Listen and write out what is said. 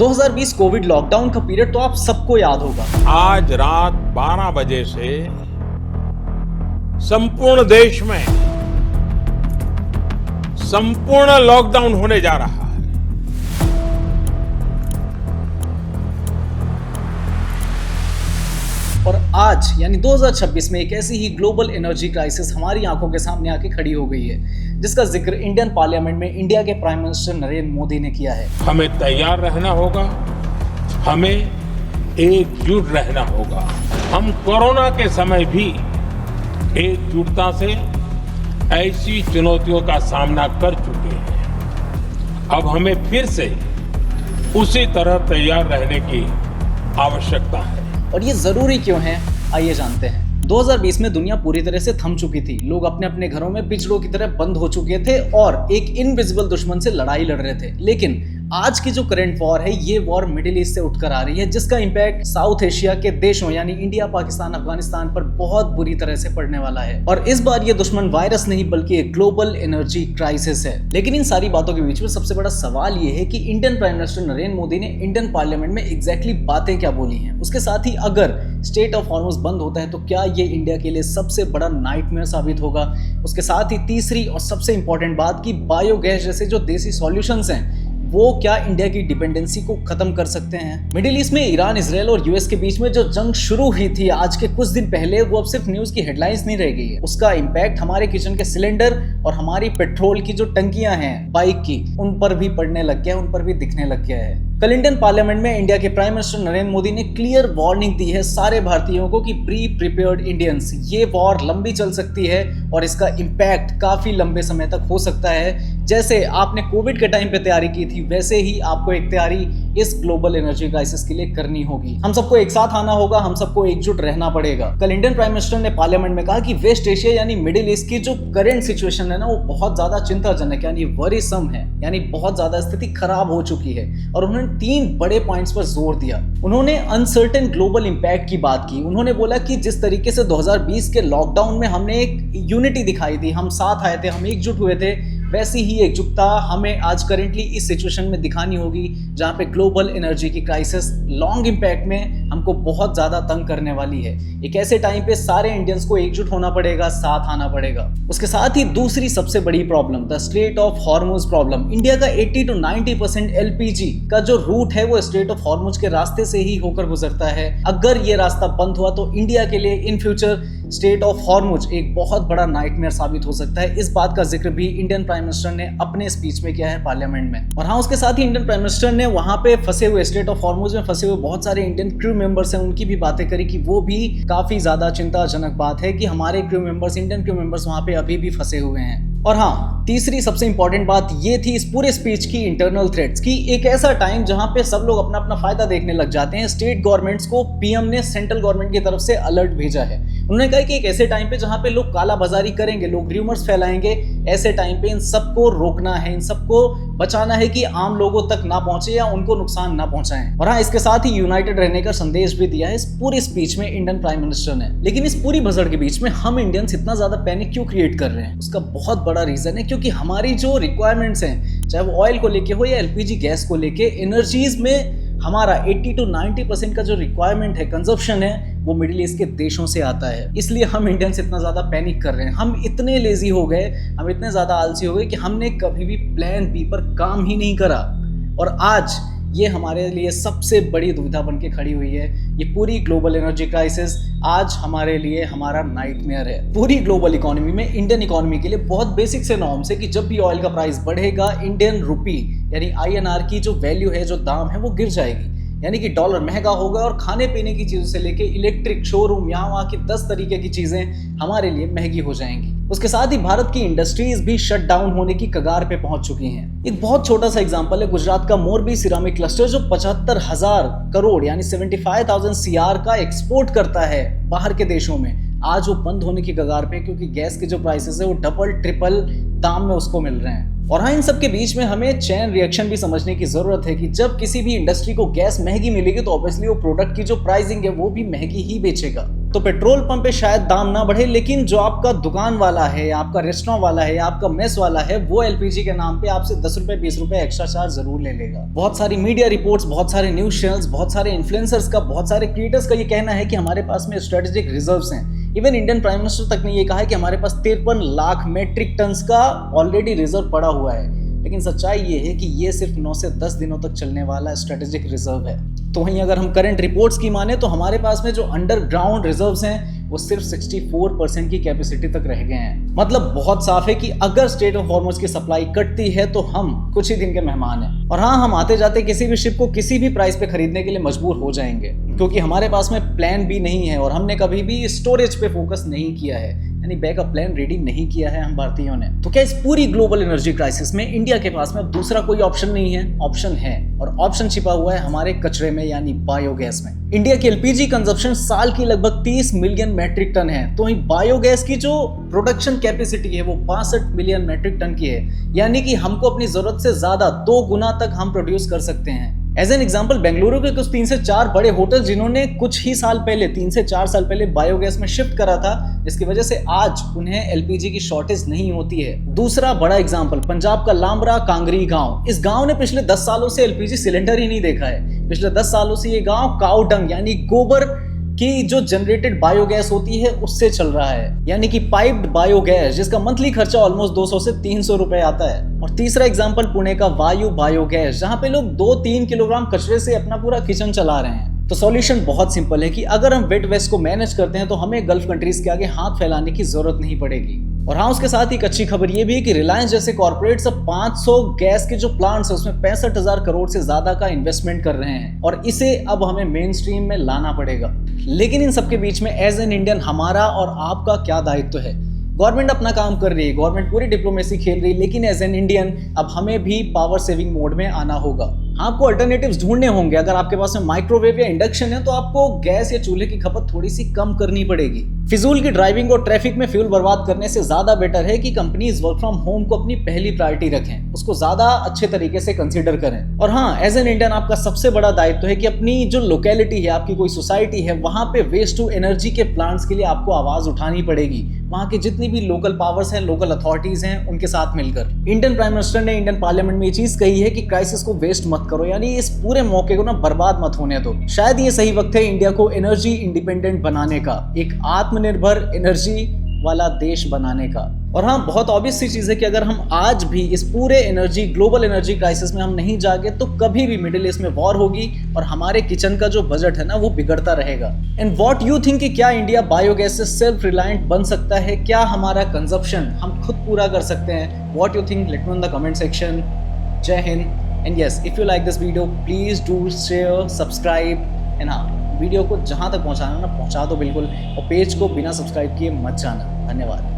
2020 Covid lockdown का period तो आप सबको याद होगा। आज रात 12 बजे से संपूर्ण देश में संपूर्ण लॉकडाउन होने जा रहा है। और आज यानी 2026 में एक ऐसी ही ग्लोबल एनर्जी क्राइसिस हमारी आंखों के सामने आके खड़ी हो गई है, जिसका जिक्र इंडियन पार्लियामेंट में इंडिया के प्राइम मिनिस्टर नरेंद्र मोदी ने किया है। हमें तैयार रहना होगा, हमें एकजुट रहना होगा। हम कोरोना के समय भी एकजुटता से ऐसी चुनौतियों का सामना कर चुके हैं। अब हमें फिर से उसी तरह तैयार रहने की आवश्यकता है। और ये जरूरी क्यों है, आइए जानते हैं। 2020 में दुनिया पूरी तरह से थम चुकी थी। लोग अपने अपने घरों में पिंजरों की तरह बंद हो चुके थे और एक इनविजिबल दुश्मन से लड़ाई लड़ रहे थे। लेकिन आज की जो करंट वॉर है, ये वॉर मिडिल ईस्ट से उठकर आ रही है, जिसका इंपैक्ट साउथ एशिया के देशों यानी इंडिया, पाकिस्तान, अफगानिस्तान पर बहुत बुरी तरह से पड़ने वाला है। और इस बार ये दुश्मन वायरस नहीं बल्कि एक ग्लोबल एनर्जी क्राइसिस है। लेकिन इन सारी बातों के बीच में सबसे बड़ा सवाल ये है कि Indian prime minister Narendra Modi ने इंडियन पार्लियामेंट में एग्जैक्टली बातें क्या बोली हैं। उसके साथ ही अगर स्टेट ऑफ हॉर्मुज़ बंद होता है तो क्या ये इंडिया के लिए सबसे बड़ा नाइटमेयर साबित होगा। उसके साथ ही तीसरी और सबसे इंपॉर्टेंट बात कि बायोगैस जैसे जो देसी सॉल्यूशंस हैं वो क्या इंडिया की डिपेंडेंसी को खत्म कर सकते हैं। मिडिल ईस्ट में ईरान, इजराइल और यूएस के बीच में जो जंग शुरू हुई थी आज के कुछ दिन पहले, वो अब सिर्फ न्यूज की हेडलाइंस नहीं रह गई है। उसका इंपैक्ट हमारे किचन के सिलेंडर और हमारी पेट्रोल की जो टंकियां हैं बाइक की, उन पर भी पड़ने लग गया है, उन पर भी दिखने लग गया है। कल इंडियन पार्लियामेंट में इंडिया के प्राइम मिनिस्टर नरेंद्र मोदी ने क्लियर वार्निंग दी है सारे भारतीयों को कि प्री प्रिपेयर्ड इंडियंस, ये वॉर लंबी चल सकती है और इसका इंपैक्ट काफी लंबे समय तक हो सकता है। जैसे आपने कोविड के टाइम पे तैयारी की थी, वैसे ही आपको एक तैयारी इस ग्लोबल एनर्जी क्राइसिस के लिए करनी होगी। हम सबको एक साथ आना होगा, हम सबको एकजुट रहना पड़ेगा। कल इंडियन प्राइम मिनिस्टर ने पार्लियामेंट में कहा कि वेस्ट एशिया यानी मिडिल ईस्ट की जो करंट सिचुएशन है ना, वो बहुत ज्यादा चिंताजनक यानी वरीसम है, यानी बहुत ज्यादा स्थिति खराब हो चुकी है। और उन्होंने 3 बड़े पॉइंट्स पर जोर दिया। उन्होंने अनसर्टेन ग्लोबल इंपैक्ट की बात की। उन्होंने बोला कि जिस तरीके से 2020 के लॉकडाउन में हमने एक यूनिटी दिखाई थी, हम साथ आए थे, हम एकजुट हुए थे, वैसी ही एकजुटता हमें आज करेंटली इस सिचुएशन में दिखानी होगी, जहां पे ग्लोबल एनर्जी की क्राइसिस लॉन्ग इंपैक्ट में हमको बहुत ज्यादा तंग करने वाली है। एक ऐसे टाइम पे सारे इंडियंस को एकजुट होना पड़ेगा, साथ आना पड़ेगा। उसके साथ ही दूसरी सबसे बड़ी problem, the straight of Hormuz problem. India का 80 to 90% एलपीजी का जो रूट है वो स्ट्रेट ऑफ हॉर्मुज के रास्ते से ही होकर गुजरता है। अगर ये रास्ता बंद हुआ तो इंडिया के लिए in future straight of Hormuz एक बहुत बड़ा नाइटमेयर साबित हो सकता है। इस बात का जिक्र भी इंडियन प्राइम मिनिस्टर ने अपने स्पीच में किया है पार्लियामेंट में। और हाँ, उसके साथ ही इंडियन प्राइम मिनिस्टर ने वहां पे फंसे हुए, स्ट्रेट ऑफ हॉर्मुज में फंसे हुए बहुत सारे इंडियन क्रू मेंबर्स हैं, उनकी भी बातें करी कि वो भी काफी ज्यादा चिंताजनक बात है कि हमारे crew members, Indian crew members वहां पे अभी भी फंसे हुए हैं। और हाँ, तीसरी सबसे इंपॉर्टेंट बात ये थी इस पूरे स्पीच की, इंटरनल थ्रेट्स की। एक ऐसा टाइम जहां पे सब लोग अपना अपना फायदा देखने लग जाते हैं। स्टेट गवर्नमेंट्स को पीएम ने सेंट्रल गवर्नमेंट की तरफ से अलर्ट भेजा है। उन्होंने कहा कि एक ऐसे टाइम पे जहां पे लोग कालाबाजारी करेंगे, लोग र्यूमर्स फैलाएंगे, ऐसे टाइम पे इन सबको रोकना है, इन सबको बचाना है कि आम लोगों तक ना पहुंचे या उनको नुकसान ना पहुंचाएं। और हाँ, इसके साथ ही यूनाइटेड रहने का संदेश भी दिया है इस पूरी स्पीच में इंडियन प्राइम मिनिस्टर ने। लेकिन इस पूरी भसड़ के बीच में हम इंडियंस इतना ज्यादा पैनिक क्यों क्रिएट कर रहे हैं, उसका बहुत बड़ा रीजन है क्योंकि हमारी जो रिक्वायरमेंट्स हैं, चाहे वो ऑयल को लेके हो या एलपीजी गैस को लेके, एनर्जीज में हमारा 80 to 90% का जो रिक्वायरमेंट है, कंजप्शन है, वो मिडिल ईस्ट के देशों से आता है। इसलिए हम इंडियंस इतना ज्यादा पैनिक कर रहे हैं। हम इतने लेजी हो गए, हम इतने ज्यादा आलसी हो गए कि हमने कभी भी प्लान बी पर काम ही नहीं करा। और आज ये हमारे लिए सबसे बड़ी दुविधा बन के खड़ी हुई है। ये पूरी ग्लोबल एनर्जी क्राइसिस आज हमारे लिए हमारा नाइटमेयर है। पूरी ग्लोबल इकोनॉमी में इंडियन इकोनॉमी के लिए बहुत बेसिक से नॉर्म्स है कि जब भी ऑयल का प्राइस बढ़ेगा, इंडियन रुपी यानी आईएनआर की जो वैल्यू है, जो दाम है, वो गिर जाएगी। यानी कि डॉलर महंगा होगा और खाने पीने की चीज़ों से लेके इलेक्ट्रिक, शोरूम, यहाँ वहाँ की 10 तरीके की चीज़ें हमारे लिए महंगी हो जाएंगी। उसके साथ ही भारत की इंडस्ट्रीज भी शट डाउन होने की कगार पे पहुंच चुकी हैं। एक बहुत छोटा सा एग्जांपल है गुजरात का मोरबी सिरामिक क्लस्टर, जो 75,000 करोड़ यानी 75,000 CR का एक्सपोर्ट करता है बाहर के देशों में। आज वो बंद होने की कगार पे, क्योंकि गैस के जो प्राइसेस है वो डबल ट्रिपल दाम में उसको मिल रहे हैं। और हाँ, इन सब के बीच में हमें चेन रिएक्शन भी समझने की जरूरत है कि जब किसी भी इंडस्ट्री को गैस महंगी मिलेगी तो ऑब्वियसली वो प्रोडक्ट की जो प्राइसिंग है वो भी महंगी ही बेचेगा। तो पेट्रोल पंप पे शायद दाम ना बढ़े, लेकिन जो आपका दुकान वाला है, आपका रेस्टोरेंट वाला है, आपका मेस वाला है, वो एलपीजी के नाम पे आपसे 10 रुपए 20 रुपए एक्स्ट्रा चार्ज जरूर ले लेगा। बहुत सारी मीडिया रिपोर्ट्स, बहुत सारे न्यूज चैनल्स, बहुत सारे इन्फ्लुएंसर्स का, बहुत सारे क्रिएटर्स का ये कहना है कि हमारे पास में स्ट्रेटेजिक रिजर्व्स हैं। इवन इंडियन प्राइम मिनिस्टर तक ने ये कहा है कि हमारे पास 53 लाख मेट्रिक टन का ऑलरेडी रिजर्व पड़ा हुआ है। लेकिन सच्चाई ये है कि ये सिर्फ 9 से 10 दिनों तक चलने वाला स्ट्रेटेजिक रिजर्व है। तो वहीं अगर हम करंट रिपोर्ट्स की माने तो हमारे पास में जो अंडरग्राउंड रिजर्व्स हैं वो सिर्फ 64% की कैपेसिटी तक रह गए हैं। मतलब बहुत साफ है कि अगर स्ट्रेट ऑफ हॉर्मुज़ की सप्लाई कटती है तो हम कुछ ही दिन के मेहमान हैं। और हाँ, हम आते जाते किसी भी शिप को किसी भी प्राइस पे खरीदने के लिए मजबूर हो जाएंगे, क्योंकि हमारे पास में प्लान भी नहीं है और हमने कभी भी स्टोरेज पे फोकस नहीं किया है, यानी बैकअप प्लान रेडी नहीं किया है हम भारतीयों ने। तो क्या इस पूरी ग्लोबल एनर्जी क्राइसिस में इंडिया के पास में अब दूसरा कोई ऑप्शन नहीं है? ऑप्शन है, और ऑप्शन छिपा हुआ है हमारे कचरे में, यानी बायोगैस में। इंडिया की एलपीजी कंजप्शन साल की लगभग 30 मिलियन मैट्रिक टन है, तो वहीं बायोगैस की जो प्रोडक्शन कैपेसिटी है वो 62 मिलियन मैट्रिक टन की है, यानी कि हमको अपनी जरूरत से ज्यादा 2 गुना तक हम प्रोड्यूस कर सकते हैं। एज एन एग्जाम्पल, बेंगलुरु के कुछ 3 से 4 बड़े होटल जिन्होंने कुछ ही साल पहले, 3 से 4 साल पहले बायोगैस में शिफ्ट करा था, जिसकी वजह से आज उन्हें एलपीजी की शॉर्टेज नहीं होती है। दूसरा बड़ा एग्जाम्पल, पंजाब का लामरा कांगरी गांव। इस गांव ने पिछले 10 सालों से एलपीजी सिलेंडर ही नहीं देखा है। पिछले 10 सालों से ये गांव काऊ डंग यानी गोबर की जो जनरेटेड बायोगैस होती है उससे चल रहा है, यानी कि पाइप्ड बायोगैस, जिसका मंथली खर्चा ऑलमोस्ट 200 से 300 रुपए आता है। और तीसरा एग्जांपल पुणे का वायु बायोगैस, जहां पे लोग 2-3 किलोग्राम कचरे से अपना पूरा किचन चला रहे हैं। तो सॉल्यूशन बहुत सिंपल है कि अगर हम वेट वेस्ट को मैनेज करते हैं तो हमें गल्फ कंट्रीज के आगे हाथ फैलाने की जरूरत नहीं पड़ेगी। और हाँ, उसके साथ ही एक अच्छी खबर ये भी है कि रिलायंस जैसे कॉर्पोरेट्स अब 500 गैस के जो प्लांट्स है उसमें 65,000 करोड़ से ज्यादा का इन्वेस्टमेंट कर रहे हैं, और इसे अब हमें मेन स्ट्रीम में लाना पड़ेगा। लेकिन इन सबके बीच में एज एन इंडियन हमारा और आपका क्या दायित्व है? गवर्नमेंट अपना काम कर रही है, गवर्नमेंट पूरी डिप्लोमेसी खेल रही है, लेकिन एज एन इंडियन अब हमें भी पावर सेविंग मोड में आना होगा। आपको अल्टरनेटिव्स ढूंढने होंगे। अगर आपके पास में माइक्रोवेव या इंडक्शन है तो आपको गैस या चूल्हे की खपत थोड़ी सी कम करनी पड़ेगी। फिजूल की ड्राइविंग और ट्रैफिक में फ्यूल बर्बाद करने से ज्यादा बेटर है कि कंपनीज वर्क फ्रॉम होम को अपनी पहली प्रायोरिटी रखें, उसको ज्यादा अच्छे तरीके से कंसीडर करें। और हाँ, एज एन इंडियन आपका सबसे बड़ा दायित्व है कि अपनी जो लोकेलिटी है, आपकी कोई सोसाइटी है, वहां पे वेस्ट टू एनर्जी के प्लांट्स के लिए आपको आवाज उठानी पड़ेगी। वहां के जितनी भी लोकल पावर्स हैं, लोकल अथॉरिटीज हैं, उनके साथ मिलकर। इंडियन प्राइम मिनिस्टर ने इंडियन पार्लियामेंट में ये चीज कही है कि क्राइसिस को वेस्ट मत करो, यानी इस पूरे मौके को ना बर्बाद मत होने दो। शायद ये सही वक्त है इंडिया को एनर्जी इंडिपेंडेंट बनाने का, एक आत्मनिर्भर एनर्जी वाला देश बनाने का। और हाँ, बहुत ऑब्वियस सी चीज है कि अगर हम आज भी इस पूरे ग्लोबल एनर्जी क्राइसिस में हम नहीं जागे तो कभी भी मिडिल ईस्ट में वॉर होगी और हमारे किचन का जो बजट है ना वो बिगड़ता रहेगा। एंड व्हाट यू थिंक कि क्या इंडिया बायोगैस से सेल्फ रिलायंट बन सकता है? क्या हमारा कंजप्शन हम खुद पूरा कर सकते हैं? What you think? Let me know in the comment section. जय हिंद। And yes, if you like this video please do share, subscribe. And हाँ, वीडियो को जहां तक पहुंचाना ना पहुंचा दो बिल्कुल, और पेज को बिना सब्सक्राइब किए मत जाना। धन्यवाद।